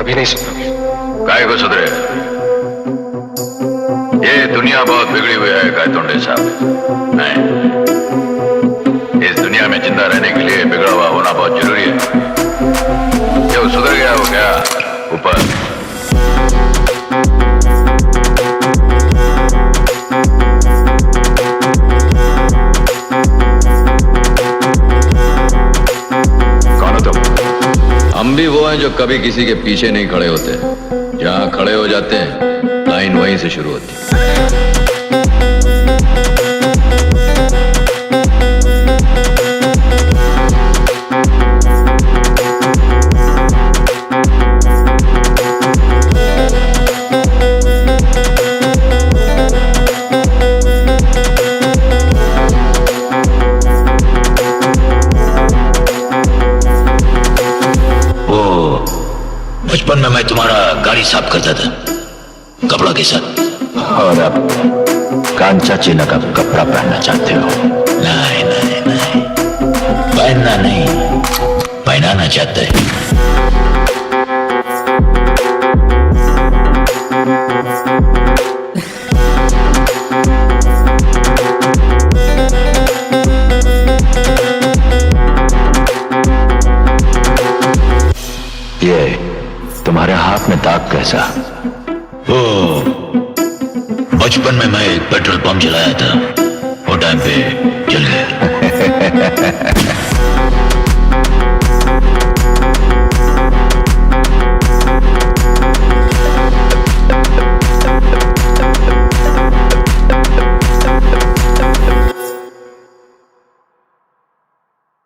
कभी नहीं सुधरोगे। काय को सुधरे? ये दुनिया बहुत बिगड़ी हुई है गायतोंडे साहब। नहीं, इस दुनिया में जिंदा रहने के लिए बिगड़ा हुआ होना बहुत जरूरी है। जो सुधर गया वो गया ऊपर। कौन हो तुम? हम भी वो हैं जो कभी किसी के पीछे नहीं खड़े होते। जहां खड़े हो जाते हैं लाइन वहीं से शुरू होती है। बचपन में मैं तुम्हारा गाड़ी साफ करता था कपड़ा के साथ, और अब कांचा चीना का कपड़ा पहनना चाहते हो? नहीं नहीं नहीं, पहनना नहीं, पहनाना चाहते हैं। ये तुम्हारे हाथ में दाग कैसा? वो बचपन में मैं एक पेट्रोल पंप चलाया था, वो टाइम पे जल गया।